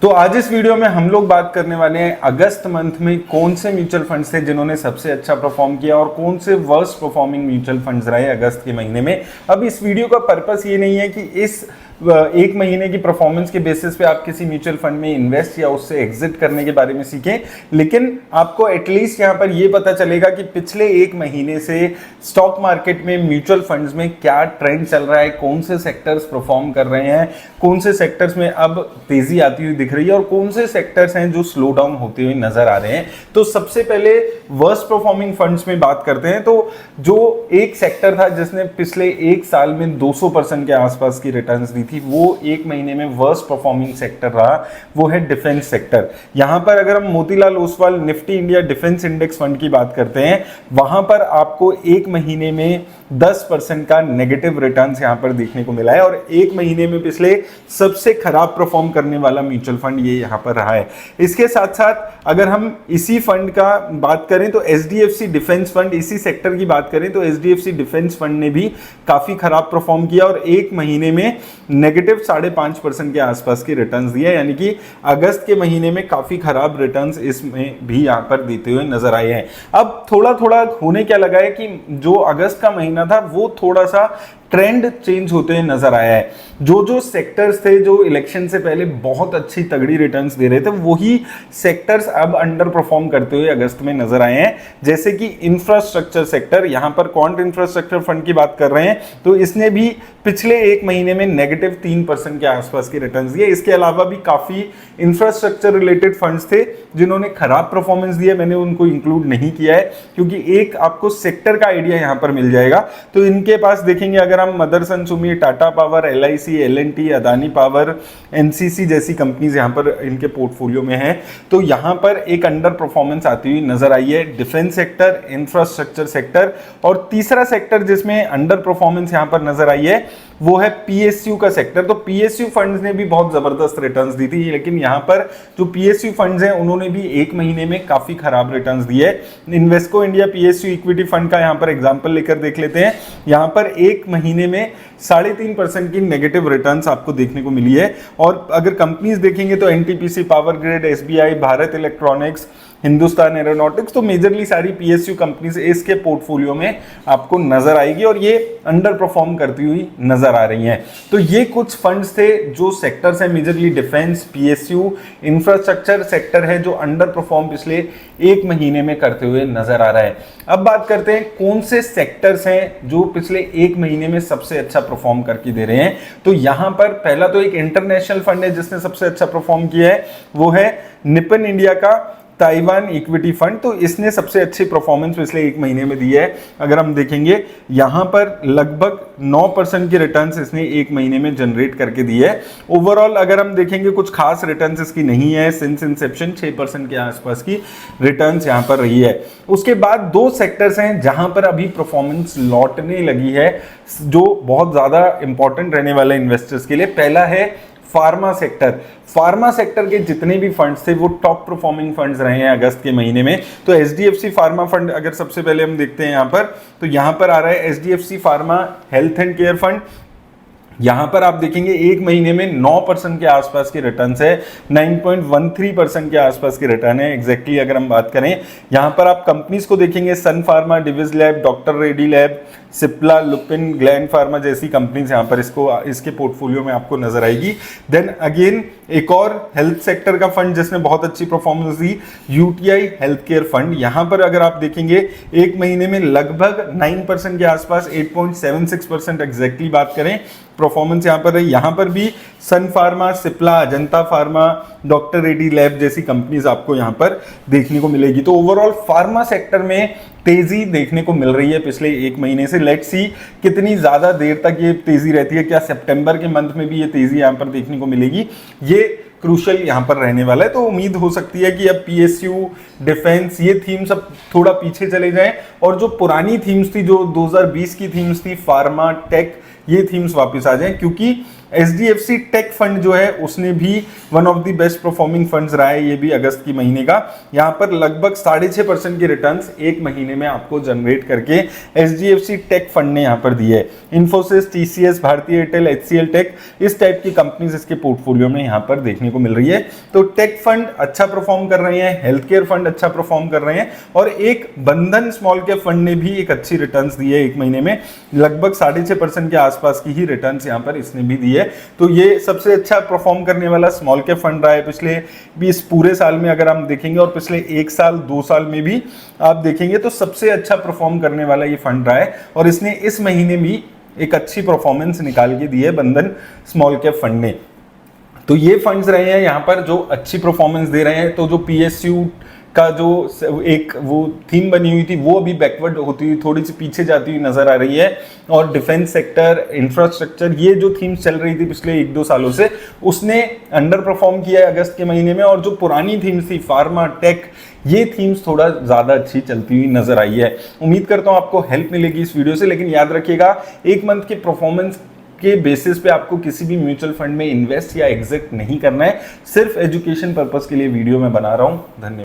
तो आज इस वीडियो में हम लोग बात करने वाले हैं अगस्त मंथ में कौन से म्यूचुअल फंड्स थे जिन्होंने सबसे अच्छा परफॉर्म किया और कौन से वर्स्ट परफॉर्मिंग म्यूचुअल फंड्स रहे अगस्त के महीने में। अब इस वीडियो का पर्पस ये नहीं है कि इस एक महीने की परफॉर्मेंस के बेसिस पे आप किसी म्यूचुअल फंड में इन्वेस्ट या उससे एग्जिट करने के बारे में सीखें, लेकिन आपको एटलीस्ट यहाँ पर ये पता चलेगा कि पिछले एक महीने से स्टॉक मार्केट में म्यूचुअल फंड्स में क्या ट्रेंड चल रहा है, कौन से सेक्टर्स परफॉर्म कर रहे हैं, कौन से सेक्टर्स में अब तेजी आती हुई दिख रही है और कौन से सेक्टर्स हैं जो स्लो डाउन होते हुए नजर आ रहे हैं। तो सबसे पहले वर्स्ट परफॉर्मिंग फंड्स में बात करते हैं। तो जो एक सेक्टर था जिसने पिछले एक साल में 200% के आसपास की रिटर्न्स दी थी, वो एक महीने में वर्स्ट परफॉर्मिंग सेक्टर रहा, वो है डिफेंस सेक्टर। यहां पर अगर हम Motilal Oswal Nifty India defence index fund की बात करते हैं, वहां पर आपको एक महीने में 10% का नेगेटिव रिटर्न्स यहां पर देखने को मिला है और एक महीने में पिछले सबसे खराब परफॉर्म करने वाला म्यूचुअल फंड ये यहां पर रहा है। इसके साथ साथ अगर हम इसी फंड का बात करें तो एचडीएफसी डिफेंस फंड, इसी सेक्टर की बात करें तो एचडीएफसी डिफेंस फंड ने भी काफी खराब परफॉर्म किया और एक महीने में नेगेटिव 5.5% के आसपास की रिटर्न्स दिए, यानी कि अगस्त के महीने में काफी खराब रिटर्न्स इसमें भी यहां पर देते हुए नजर आए हैं। अब थोड़ा थोड़ा होने क्या लगा है कि जो अगस्त का महीना था वो थोड़ा सा ट्रेंड चेंज होते हुए नजर आया है। जो सेक्टर्स थे जो इलेक्शन से पहले बहुत अच्छी तगड़ी रिटर्न्स दे रहे थे, वही सेक्टर्स अब अंडर परफॉर्म करते हुए अगस्त में नजर आए हैं। जैसे कि इंफ्रास्ट्रक्चर सेक्टर, यहां पर क्वांट इंफ्रास्ट्रक्चर फंड की बात कर रहे हैं तो इसने भी पिछले एक महीने में नेगेटिव 3% के आसपास की रिटर्न्स दिए। इसके अलावा भी काफी इंफ्रास्ट्रक्चर रिलेटेड फंड्स थे जिन्होंने खराब परफॉर्मेंस दिया, मैंने उनको इंक्लूड नहीं किया है क्योंकि एक आपको सेक्टर का आइडिया यहां पर मिल जाएगा। तो इनके पास देखेंगे अगर हम Motherson Sumi, Tata power, LIC, L&T, Adani power, NCC जैसी कंपनीज यहां पर इनके पोर्टफोलियो में है, तो यहां पर एक अंडर परफॉर्मेंस आती हुई नजर आई है डिफेंस सेक्टर, इंफ्रास्ट्रक्चर सेक्टर। और तीसरा सेक्टर जिसमें अंडर परफॉर्मेंस यहां पर नजर आई है वो है पीएसयू का सेक्टर। तो पीएसयू फंड्स ने भी बहुत जबरदस्त रिटर्न्स दी थी, लेकिन यहां पर जो पीएसयू फंड्स हैं उन्होंने भी एक महीने में काफी खराब रिटर्न्स दिए। Invesco India PSU equity fund का यहां पर एग्जांपल लेकर देख लेते हैं। यहां पर एक महीने में 3.5% की नेगेटिव रिटर्न्स आपको देखने को मिली है। और अगर कंपनीज देखेंगे तो NTPC, power grid, SBI, Bharat electronics, Hindustan aeronautics, तो मेजरली सारी पीएसयू कंपनीज इसके पोर्टफोलियो में आपको नजर आएगी और ये अंडर परफॉर्म करती हुई नजर आ रही हैं। तो ये कुछ फंड्स थे जो सेक्टर्स हैं, majorly defence, PSU, infrastructure sector है जो अंडर परफॉर्म पिछले एक महीने में करते हुए नजर आ रहा है। अब बात करते हैं कौन से सेक्टर्स हैं जो पिछले एक महीने में सबसे अच्छा परफॉर्म करके दे रहे हैं। तो यहां पर पहला तो एक इंटरनेशनल फंड है जिसने सबसे अच्छा परफॉर्म किया है, वो है निपन इंडिया का ताइवान इक्विटी फंड। तो इसने सबसे अच्छी परफॉर्मेंस पिछले एक महीने में दी है। अगर हम देखेंगे यहां पर लगभग 9% की रिटर्न्स इसने एक महीने में जनरेट करके दी है। ओवरऑल अगर हम देखेंगे कुछ खास रिटर्न्स इसकी नहीं है, सिंस इंसेप्शन 6% के आसपास की रिटर्न्स यहां पर रही है। उसके बाद दो सेक्टर्स हैं जहां पर अभी परफॉर्मेंस लौटने लगी है जो बहुत ज्यादा इंपॉर्टेंट रहने वाले इन्वेस्टर्स के लिए। पहला है फार्मा सेक्टर। फार्मा सेक्टर के जितने भी फंड्स थे वो टॉप परफॉर्मिंग फंड्स रहे हैं अगस्त के महीने में। तो एचडीएफसी फार्मा फंड अगर सबसे पहले हम देखते हैं यहां पर, तो यहां पर आ रहा है HDFC pharma health and care fund. यहां पर आप देखेंगे एक महीने में 9% के आसपास की रिटर्न्स है, 9.13% के आसपास की रिटर्न है एग्जैक्टली अगर हम बात करें। यहां पर आप कंपनीज को देखेंगे, Sun Pharma, Divi's lab, doctor Reddy lab, Cipla, Lupin, Gland Pharma जैसी कंपनीज यहां पर इसके पोर्टफोलियो में आपको नजर आएगी। देन अगेन एक और हेल्थ सेक्टर का फंड जिसने बहुत अच्छी परफॉर्मेंस दी, यूटीआई हेल्थ केयर फंड। यहां पर अगर आप देखेंगे एक महीने में लगभग 9% के आसपास, 8.76% एग्जैक्टली बात करें परफॉर्मेंस यहां पर रही। यहां पर भी Sun Pharma, Cipla, Ajanta Pharma, doctor Reddy lab जैसी कंपनीज आपको यहां पर देखने को मिलेगी। तो ओवरऑल फार्मा सेक्टर में तेजी देखने को मिल रही है पिछले एक महीने से। लेट्स सी कितनी ज्यादा देर तक ये तेजी रहती है, क्या सितंबर के मंथ में भी ये तेजी यहां पर देखने को मिलेगी, ये क्रूशल यहां पर रहने वाला है। तो उम्मीद हो सकती है कि अब पीएसयू, डिफेंस, ये थीम सब थोड़ा पीछे चले जाएं और जो पुरानी थीम्स थी, जो 2020 की थीम्स थी, फार्मा, टेक, ये थीम्स वापस आ जाएं, क्योंकि HDFC टेक फंड जो है उसने भी one of the best performing funds रहा है ये भी अगस्त की महीने का। यहाँ पर लगभग 6.5% के रिटर्न्स एक महीने में आपको जनरेट करके HDFC टेक फंड ने यहाँ पर दिए है। इन्फोसिस, TCS, भारतीय एयरटेल, HCL टेक, इस टाइप की कंपनीज इसके पोर्टफोलियो में यहाँ पर देखने को मिल रही है। तो टेक फंड अच्छा परफॉर्म कर रहे हैं, हेल्थ केयर फंड अच्छा परफॉर्म कर रहे हैं, और एक बंधन स्मॉल कैप फंड ने भी एक अच्छी रिटर्न्स दी है एक महीने में, लगभग 6.5% के आसपास की ही रिटर्न्स यहाँ पर इसने भी दी है। तो ये सबसे अच्छा परफॉर्म करने वाला स्मॉल कैप फंड रहा है पिछले भी इस पूरे साल में अगर हम देखेंगे, और पिछले 1 साल 2 साल में भी आप देखेंगे तो सबसे अच्छा परफॉर्म करने वाला ये फंड रहा है। और इसने इस महीने भी एक अच्छी परफॉर्मेंस निकाल के दी है बंधन स्मॉल कैप फंड ने। तो ये फंड्स रहे हैं यहाँ पर जो अच्छी परफॉर्मेंस दे रहे हैं। तो जो PSU का जो एक वो थीम बनी हुई थी वो अभी बैकवर्ड होती हुई थोड़ी सी पीछे जाती हुई नजर आ रही है, और डिफेंस सेक्टर, इंफ्रास्ट्रक्चर, ये जो थीम्स चल रही थी पिछले 1-2 सालों से, उसने अंडर परफॉर्म किया है अगस्त के महीने में। और जो पुरानी थीम्स थी फार्मा, टेक, ये थीम्स थोड़ा ज्यादा अच्छी चलती हुई नजर आई है। उम्मीद करता हूं आपको हेल्प मिलेगी इस वीडियो से, लेकिन याद रखिएगा एक मंथ के परफॉर्मेंस के बेसिस पे आपको किसी भी म्यूचुअल फंड में इन्वेस्ट या एग्जिट नहीं करना है। सिर्फ एजुकेशन पर्पस के लिए वीडियो मैं बना रहा हूं। धन्यवाद।